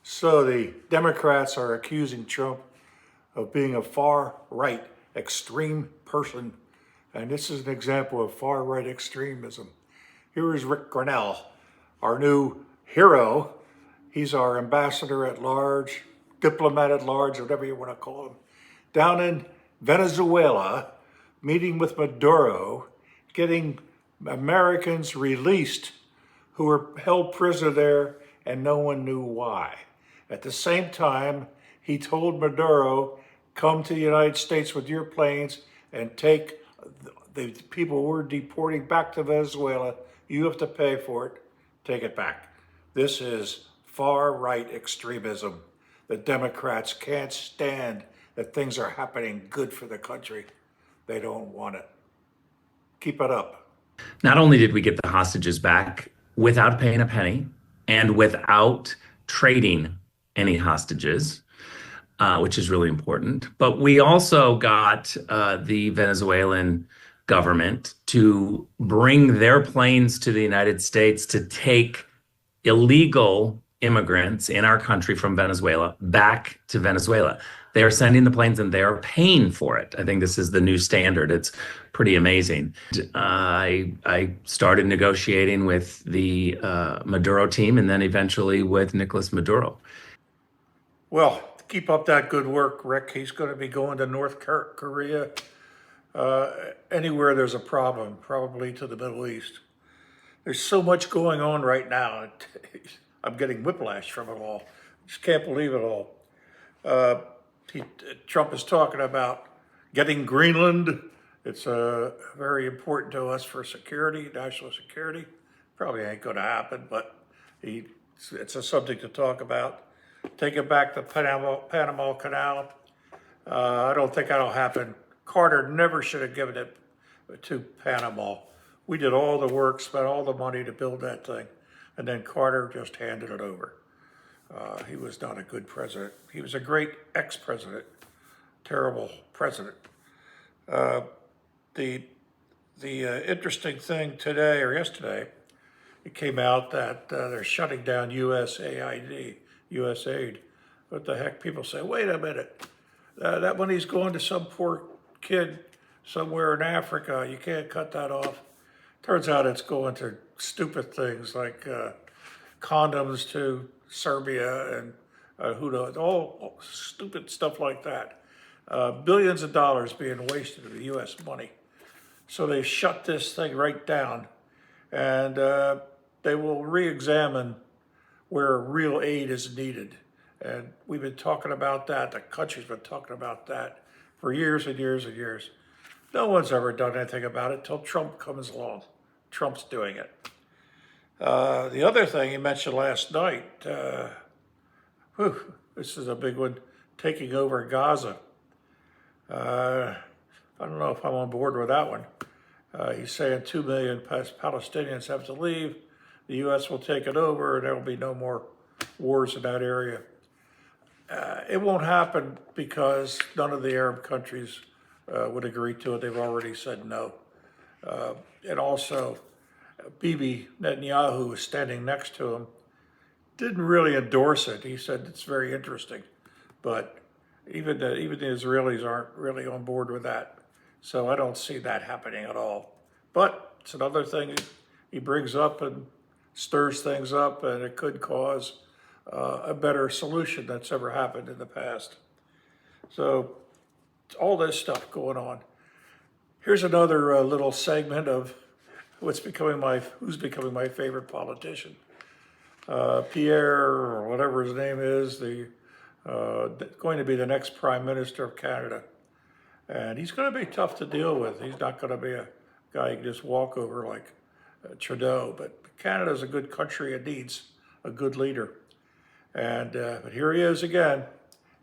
So the Democrats are accusing Trump of being a far-right extreme person. And this is an example of far-right extremism. Here is Rick Grinnell, our new hero. He's our ambassador at large, diplomat at large, whatever you want to call him, down in Venezuela, meeting with Maduro, getting Americans released who were held prisoner there and no one knew why. At the same time, he told Maduro, come to the United States with your planes and take the people we're deporting back to Venezuela. You have to pay for it. Take it back. This is far-right extremism. The Democrats can't stand that things are happening good for the country. They don't want it. Keep it up. Not only did we get the hostages back without paying a penny and without trading any hostages, which is really important, but we also got the Venezuelan government to bring their planes to the United States to take illegal immigrants in our country from Venezuela back to Venezuela. They are sending the planes and they are paying for it. I think this is the new standard. It's pretty amazing. I started negotiating with the Maduro team and then eventually with Nicolas Maduro. Well, keep up that good work, Rick. He's going to be going to North Korea. Anywhere there's a problem, probably to the Middle East. There's so much going on right now. I'm getting whiplash from it all. Just can't believe it all. Trump is talking about getting Greenland. It's very important to us for security, national security. Probably ain't going to happen, but it's a subject to talk about. Take it back to Panama Canal. I don't think that'll happen. Carter never should have given it to Panama. We did all the work, spent all the money to build that thing, and then Carter just handed it over. He was not a good president. He was a great ex-president, terrible president. The interesting thing today or yesterday, it came out that they're shutting down USAID. What the heck? People say, wait a minute, that money's going to some poor kid somewhere in Africa. You can't cut that off. Turns out it's going to stupid things like condoms to Serbia and who knows, all stupid stuff like that. Billions of dollars being wasted of U.S. money. So they shut this thing right down, and they will re-examine where real aid is needed. And we've been talking about that. The country's been talking about that for years and years and years. No one's ever done anything about it until Trump comes along. Trump's doing it. The other thing he mentioned last night, this is a big one, taking over Gaza. I don't know if I'm on board with that one. He's saying 2 million Palestinians have to leave. The U.S. will take it over, and there will be no more wars in that area. It won't happen because none of the Arab countries would agree to it. They've already said no. And also, Bibi Netanyahu, who was standing next to him, didn't really endorse it. He said it's very interesting, but even the Israelis aren't really on board with that. So I don't see that happening at all. But it's another thing he brings up and stirs things up, and it could cause a better solution that's ever happened in the past. So all this stuff going on. Here's another little segment of who's becoming my favorite politician. Pierre, or whatever his name is, going to be the next Prime Minister of Canada. And he's going to be tough to deal with. He's not going to be a guy you can just walk over like Trudeau. But Canada's a good country. It needs a good leader. And but here he is again,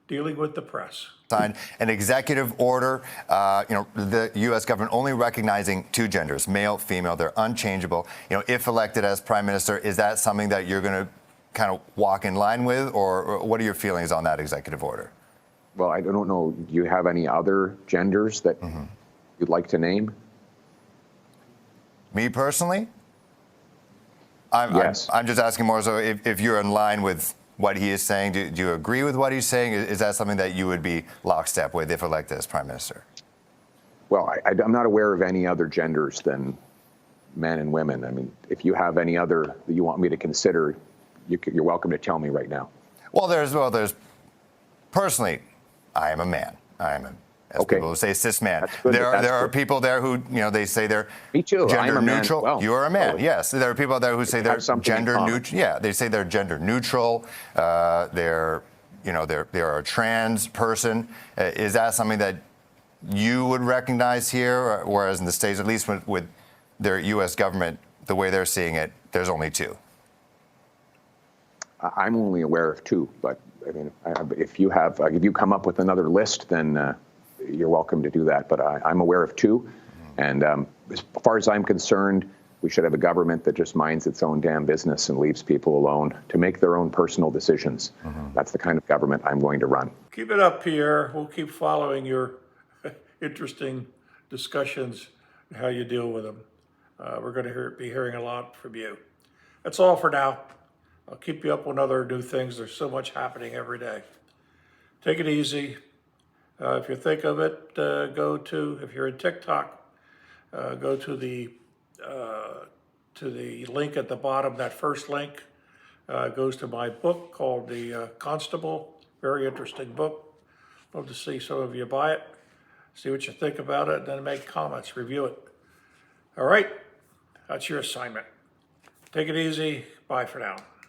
dealing with the press. Signed an executive order, the U.S. government only recognizing two genders, male, female. They're unchangeable. If elected as prime minister, is that something that you're going to kind of walk in line with, or what are your feelings on that executive order? Well, I don't know. Do you have any other genders that you'd like to name? Me personally? Yes. I'm just asking more so if you're in line with what he is saying? Do you agree with what he's saying? Is that something that you would be lockstep with if elected as prime minister? Well, I'm not aware of any other genders than men and women. I mean, if you have any other that you want me to consider, you're welcome to tell me right now. Well, there's personally, I am a man. I am a, as Okay. people will say, cis man. That's good. There That's are good. people there who, they say they're Me too. gender I'm a man as neutral. well. You are a man. Totally. Yes. There are people there who say they're have something in gender common. neutral. Yeah, they say they're gender neutral. They're a trans person. Is that something that you would recognize here, whereas in the States, at least with their U.S. government, the way they're seeing it, there's only two? I'm only aware of two, but I mean, if you come up with another list, then you're welcome to do that. But I'm aware of two, and as far as I'm concerned, we should have a government that just minds its own damn business and leaves people alone to make their own personal decisions. That's the kind of government I'm going to run. Keep it up, Pierre. We'll keep following your interesting discussions and how you deal with them. We're going to be hearing a lot from you. That's all for now. I'll keep you up on other new things. There's so much happening every day. Take it easy. If you think of it, if you're in TikTok, go to the link at the bottom. That first link goes to my book called The Constable. Very interesting book. Love to see some of you buy it, see what you think about it, and then make comments, review it. All right, that's your assignment. Take it easy. Bye for now.